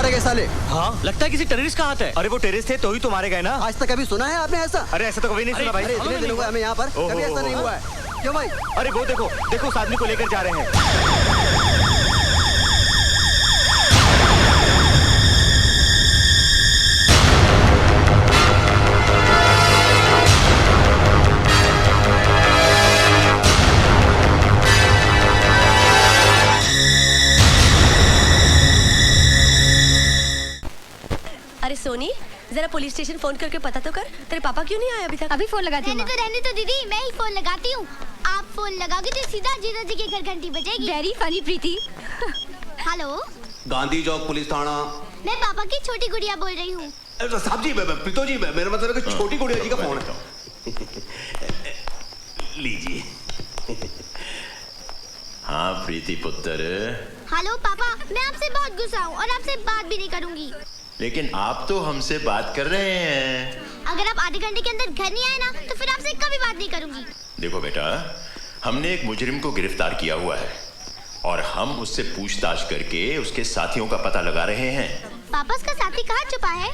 मारे गए साले। हाँ, लगता है किसी टेररिस्ट का हाथ है। अरे वो टेररिस्ट थे तो ही तो मारे गए ना। आज तक कभी सुना है आपने ऐसा? अरे ऐसा तो कभी नहीं सुना भाई। अरे इतने दिन हुए हमें यहाँ पर, कभी ऐसा नहीं हुआ है। क्यों भाई? अरे वो देखो देखो उस आदमी को लेकर जा रहे हैं। अरे सोनी, जरा पुलिस स्टेशन फोन करके पता तो कर, तेरे पापा क्यों नहीं आए अभी तक? अभी फोन लगाती हूँ। रहने तो दीदी, मैं ही फोन लगाती हूँ। आप फोन लगाओगे तो सीधा जीजा जी के घर घंटी बजेगी। वेरी फनी प्रीति। हेलो, गांधी चौक पुलिस थाना। मैं पापा की छोटी गुड़िया बोल रही हूँ। साहब जी, प्रीतो जी, मेरा मतलब है कि छोटी गुड़िया जी का फोन है। लीजिए। हाँ प्रीति पुत्र। हेलो पापा, मैं आपसे बहुत गुस्सा हूँ और आपसे बात भी नहीं करूँगी। लेकिन आप तो हमसे बात कर रहे हैं। अगर आप आधे घंटे के अंदर घर नहीं आए ना, तो फिर आपसे कभी बात नहीं करूँगी। देखो बेटा, हमने एक मुजरिम को गिरफ्तार किया हुआ है और हम उससे पूछताछ करके उसके साथियों का पता लगा रहे हैं। पापा, उसका साथी कहाँ छुपा है?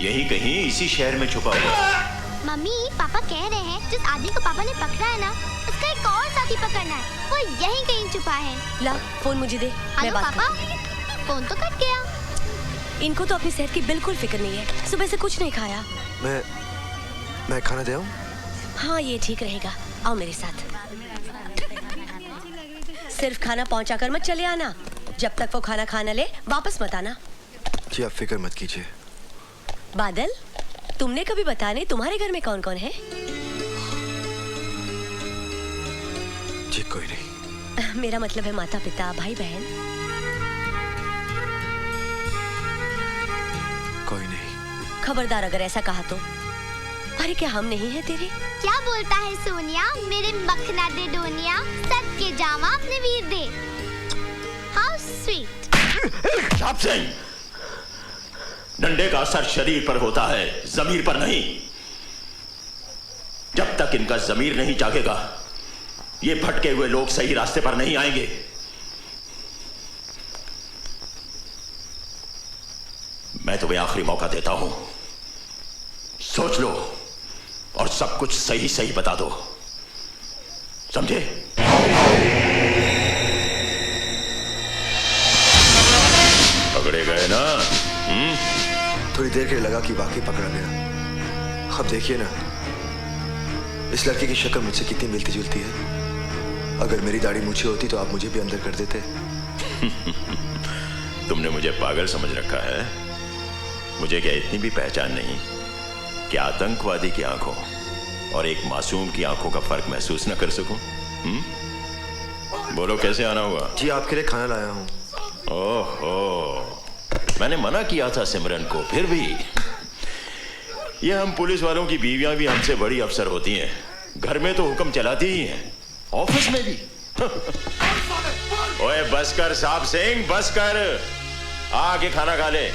यही कहीं इसी शहर में छुपा हुआ है। मम्मी, पापा कह रहे हैं जिस आदमी को पापा ने पकड़ा है ना, उसका एक और साथी पकड़ना है। वो यहीं कहीं छुपा है। ला फोन मुझे दे। हेलो पापा, फोन तो कट गया। इनको तो अपनी सेहत की बिल्कुल फिक्र नहीं है, सुबह से कुछ नहीं खाया। मैं खाना दे आऊं? हाँ ये ठीक रहेगा, आओ मेरे साथ। सिर्फ खाना पहुंचा कर मत चले आना, जब तक वो खाना खा न ले वापस मत आना। जी आप फिक्र मत कीजिए। बादल, तुमने कभी बताया नहीं तुम्हारे घर में कौन कौन है? जी कोई नहीं। मेरा मतलब है माता पिता, भाई बहन। कोई नहीं। खबरदार अगर ऐसा कहा तो। अरे क्या हम नहीं है तेरे? क्या बोलता है सोनिया, मेरे मखना दे डोनिया, सच के जावा अपने वीर दे। How sweet. साहब सिंह, डंडे का असर शरीर पर होता है, जमीर पर नहीं। जब तक इनका जमीर नहीं जागेगा, ये भटके हुए लोग सही रास्ते पर नहीं आएंगे। मैं तुम्हें आखिरी मौका देता हूं, सोच लो और सब कुछ सही सही बता दो, समझे? पकड़े गए ना? थोड़ी देर के लिए लगा कि वाकई पकड़ा गया। अब देखिए ना, इस लड़के की शक्ल मुझसे कितनी मिलती जुलती है। अगर मेरी दाढ़ी मूछी होती तो आप मुझे भी अंदर कर देते। तुमने मुझे पागल समझ रखा है। मुझे क्या इतनी भी पहचान नहीं कि आतंकवादी की आंखों और एक मासूम की आंखों का फर्क महसूस न कर सकूं? बोलो कैसे आना हुआ? जी आपके लिए खाना लाया हूं। ओहो, मैंने मना किया था सिमरन को, फिर भी ये हम पुलिस वालों की बीवियां भी हमसे बड़ी अफसर होती हैं। घर में तो हुक्म चलाती ही हैं, ऑफिस में भी। ओए बस कर साहब सिंह, बस कर, आके खाना खा ले।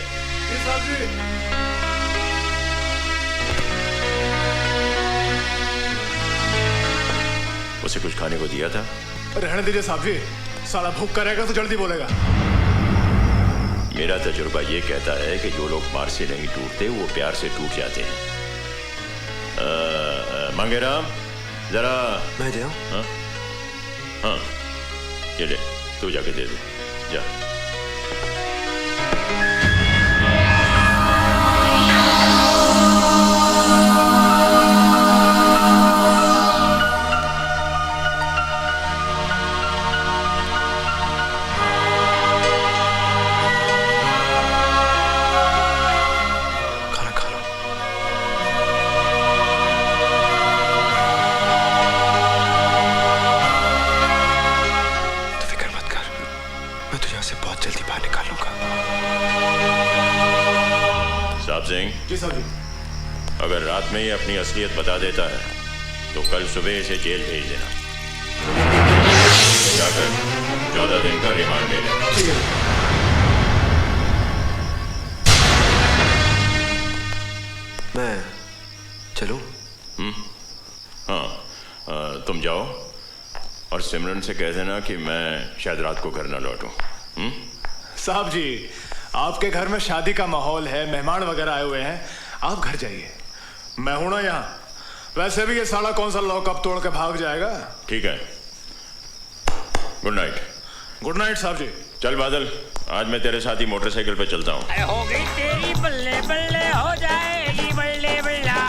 उसे कुछ खाने को दिया था? रहने दीजिए साहब जी, साला भूख करेगा तो जल्दी बोलेगा। मेरा तजुर्बा ये कहता है कि जो लोग मार से नहीं टूटते वो प्यार से टूट जाते हैं। मंगेराम जरा। मैं दे आऊं? हाँ हाँ, ये ले, तू जाके दे दे, जा। जी साहब जी। अगर रात में ही अपनी असलियत बता देता है तो कल सुबह इसे जेल भेज देना। जाकर 14 दिन का रिमांड ले लेना। मैं चलूं? हाँ, तुम जाओ और सिमरन से कह देना कि मैं शायद रात को घर न लौटूं। साहब जी, आपके घर में शादी का माहौल है, मेहमान वगैरह आए हुए हैं, आप घर जाइए, मैं हूं ना यहाँ। वैसे भी ये साला कौन सा लॉकअप तोड़ के भाग जाएगा। ठीक है, गुड नाइट। गुड नाइट साहब जी। चल बादल, आज मैं तेरे साथ ही मोटरसाइकिल पे चलता हूँ। हो गई तेरी बल्ले बल्ले हो जाएगी बल्ले बल्ला।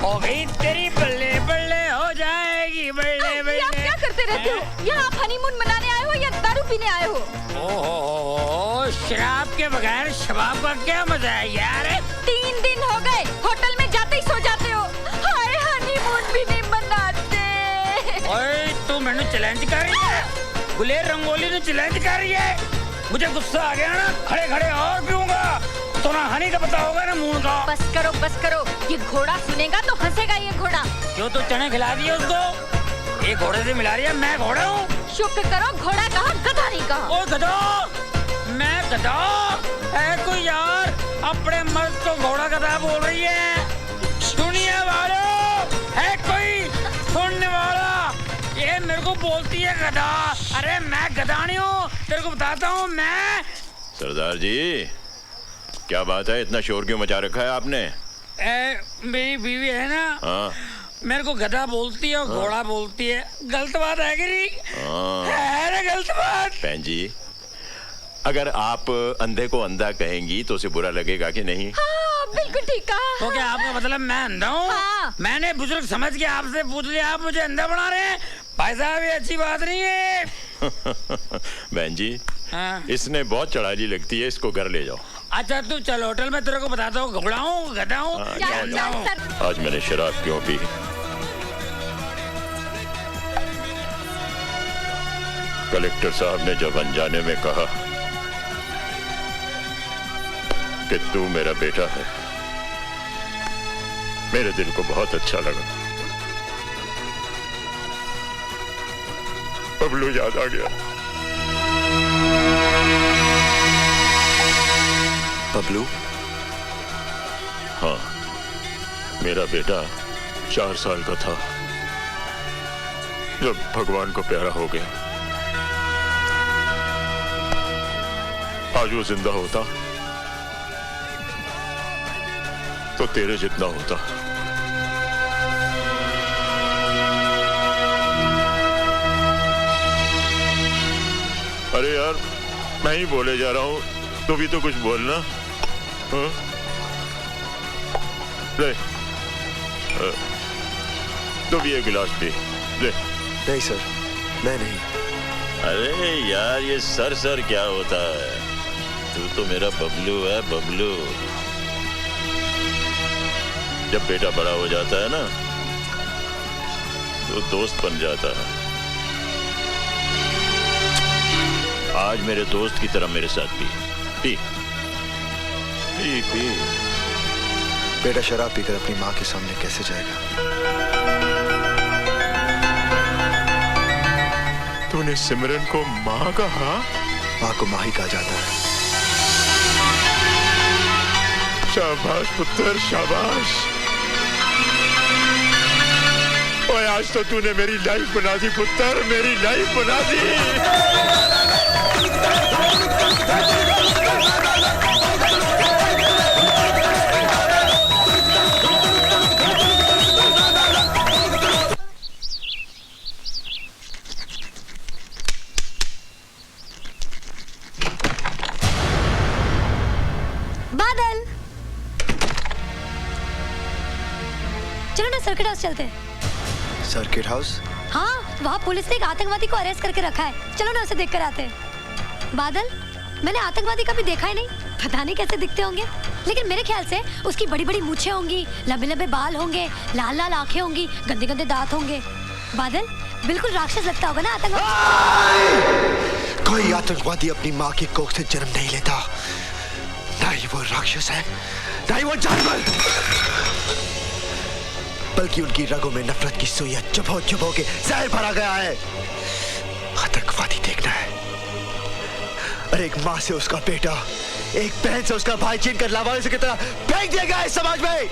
हो गई तेरी बल्ले बल्ले हो जाएगी बल्ले बल्ले। आप क्या करते रहते हो? यहाँ आप हनीमून मनाने आए हो या दारू पीने आए हो? ओहो, शराब के बगैर शबाब का क्या मजा है यार। 3 दिन हो गए होटल में जाते ही सो जाते हो। हाय, हनीमून भी नहीं मनाते। ओए तू मैंने चैलेंज कर रही है, गुलेर रंगोली ने चैलेंज कर रही है। मुझे गुस्सा आ गया ना, खड़े खड़े और पीऊंगा। तो ना हनी का पता होगा ना मून का। बस करो, ये घोड़ा सुनेगा तो हंसेगा ये घोड़ा। क्यों तो चने खिला दिए उसको, एक घोड़े से मिला रही है, मैं घोड़ा हूँ। शुक्र करो घोड़ा कहा, गधा नहीं कहा। ओ गधा, मैं गधा है कोई यार, अपने मर्द को घोड़ा गधा बोल रही है। सुनिए वालों, है कोई सुनने वाला? ये मेरे को बोलती है गधा। अरे मैं गधा नहीं हूँ, तेरे को बताता हूँ मैं। सरदार जी, क्या बात है, इतना शोर क्यों मचा रखा है आपने? मेरी बीवी है ना, हाँ। मेरे को गधा बोलती है और घोड़ा बोलती है। गलत बात है कि नहीं? है ना गलत बात? बहन जी, अगर आप अंधे को अंधा कहेंगी तो उसे बुरा लगेगा कि नहीं? हाँ, बिल्कुल ठीक कहा। तो क्या आपका मतलब मैं अंधा हूँ? हाँ। मैंने बुजुर्ग समझ के आपसे पूछ लिया, आप मुझे अंधा बना रहे हैं? भाई साहब ये अच्छी बात नहीं है। बहन जी, हाँ। इसने बहुत चढ़ाई लगती है, इसको घर ले जाओ। अच्छा तू चल, होटल में तेरे को बताता हूँ, घोड़ा हूँ गधा हूँ। आज मैंने शराब क्यों पी? कलेक्टर साहब ने जब अनजाने में कहा कि तू मेरा बेटा है, मेरे दिल को बहुत अच्छा लगा। बबलू याद आ गया। बबलू? हाँ, मेरा बेटा 4 साल का था जब भगवान को प्यारा हो गया। आज वो जिंदा होता तो तेरे जितना होता। अरे यार, मैं ही बोले जा रहा हूं, तू भी तो कुछ बोलना। हाँ? ले, तू भी एक गिलास पी ले। नहीं सर, मैं नहीं। अरे यार, ये सर सर क्या होता है? तू तो मेरा बबलू है, बबलू। जब बेटा बड़ा हो जाता है ना, तो दोस्त बन जाता है। आज मेरे दोस्त की तरह मेरे साथ पी पी पी पी। बेटा शराब पीकर अपनी माँ के सामने कैसे जाएगा? तूने सिमरन को माँ कहा? माँ को माँ ही कहा जाता है। शाबाश पुत्र, शाबाश। ओए, आज तो तूने मेरी लाइफ बना दी पुत्र, मेरी लाइफ बना दी। बादल, चलो ना सर्किट हाउस चलते हैं। Circuit house? हाँ, वहाँ पुलिस ने एक आतंकवादी को अरेस्ट करके रखा है। चलो ना उसे देख कर आते हैं। बादल, मैंने आतंकवादी कभी देखा ही नहीं, पता नहीं कैसे दिखते होंगे, लेकिन मेरे ख्याल से उसकी बड़ी बड़ी मूछें होंगी, लंबे लंबे बाल होंगे, लाल लाल आंखें होंगी, गंदे गंदे दांत होंगे। बादल, बिल्कुल राक्षस लगता होगा ना आतंकवादी। कोई आतंकवादी अपनी माँ की कोख से जन्म नहीं लेता। ना ही वो राक्षस है, ना ही वो जानवर, बल्कि उनकी रगों में नफरत की सुइयां चुभो चुभो के जहर भरा गया है। आतंकवादी देखना है, अरे एक माँ से उसका बेटा, एक बहन से उसका भाई छीन कर लावारिस की तरह फेंक दिया गया है समाज में।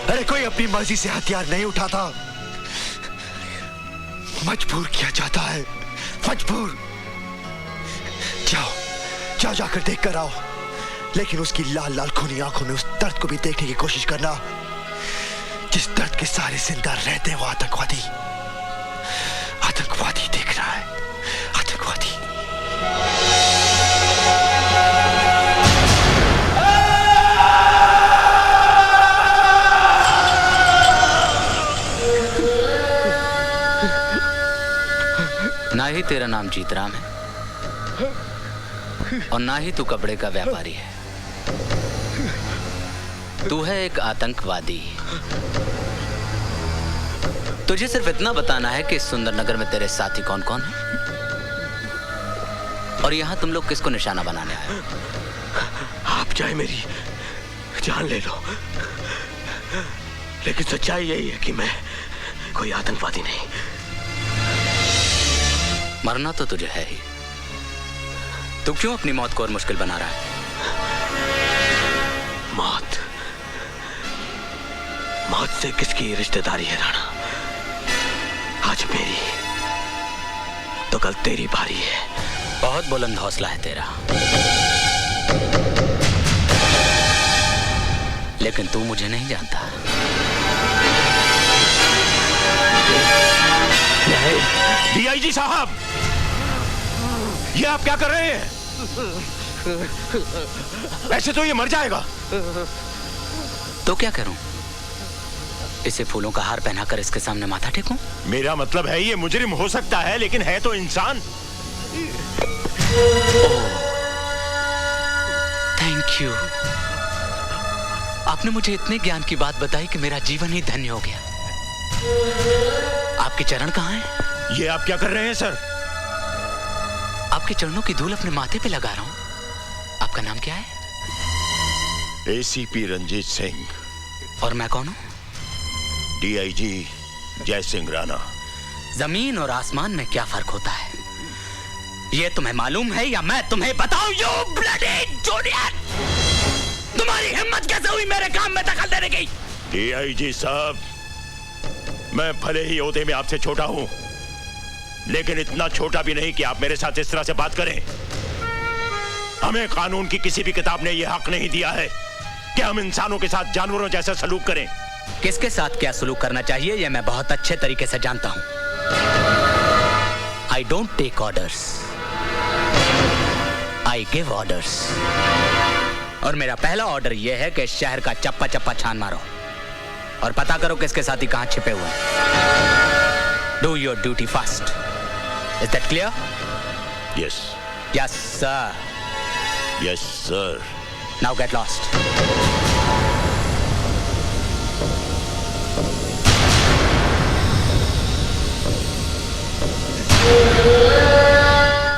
अरे कोई अपनी मर्जी से हथियार नहीं उठाता, मजबूर किया जाता है, मजबूर। जाओ जाओ, जाकर देख कर आओ, लेकिन उसकी लाल लाल खूनी आंखों में उस दर्द को भी देखने की कोशिश करना जिस दर्द के सारे जिंदा रहते हैं। वो आतंकवादी, आतंकवादी देख रहा है, आतंकवादी। ना ही तेरा नाम जीतराम है और ना ही तू कपड़े का व्यापारी है। तू है एक आतंकवादी। तुझे सिर्फ इतना बताना है कि इस सुंदरनगर में तेरे साथी कौन कौन है और यहां तुम लोग किसको निशाना बनाने आए हो। आप चाहे मेरी जान ले लो, लेकिन सच्चाई यही है कि मैं कोई आतंकवादी नहीं। मरना तो तुझे है ही, तू क्यों अपनी मौत को और मुश्किल बना रहा है। मौत, मौत से किसकी रिश्तेदारी है राणा? आज मेरी तो कल तेरी बारी है। बहुत बुलंद हौसला है तेरा, लेकिन तू मुझे नहीं जानता। डीआईजी साहब, ये आप क्या कर रहे हैं? ऐसे तो ये मर जाएगा। तो क्या करूं? इसे फूलों का हार पहनाकर इसके सामने माथा टेकूं? मेरा मतलब है ये मुजरिम हो सकता है, लेकिन है तो इंसान। Thank you. आपने मुझे इतने ज्ञान की बात बताई कि मेरा जीवन ही धन्य हो गया। आपके चरण कहाँ हैं? ये आप क्या कर रहे हैं सर? आपके चरणों की धूल अपने माथे पे लगा रहा हूं। आपका नाम क्या है? एसीपी रंजीत सिंह। और मैं कौन हूं? डीआईजी जय सिंह राणा। जमीन और आसमान में क्या फर्क होता है, ये तुम्हें मालूम है या मैं तुम्हें बताऊं? यू ब्लडी जूनियर, तुम्हारी हिम्मत कैसे हुई मेरे काम में दखल देने की? डीआईजी साहब, मैं भले ही ओहदे में आपसे छोटा हूं, लेकिन इतना छोटा भी नहीं कि आप मेरे साथ इस तरह से बात करें। हमें कानून की किसी भी किताब ने यह हक नहीं दिया है कि हम इंसानों के साथ जानवरों जैसा सलूक करें। किसके साथ क्या सलूक करना चाहिए यह मैं बहुत अच्छे तरीके से जानता हूं। I don't take orders, I give orders. और मेरा पहला ऑर्डर यह है कि शहर का चप्पा चप्पा छान मारो और पता करो किसके साथी कहां छिपे हुए हैं। Do your duty fast. Is that clear? Yes. Yes sir. Yes sir. Now get lost.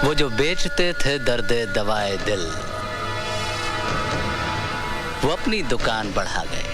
वो जो बेचते थे दर्दे दवाए दिल, वो अपनी दुकान बढ़ा गए।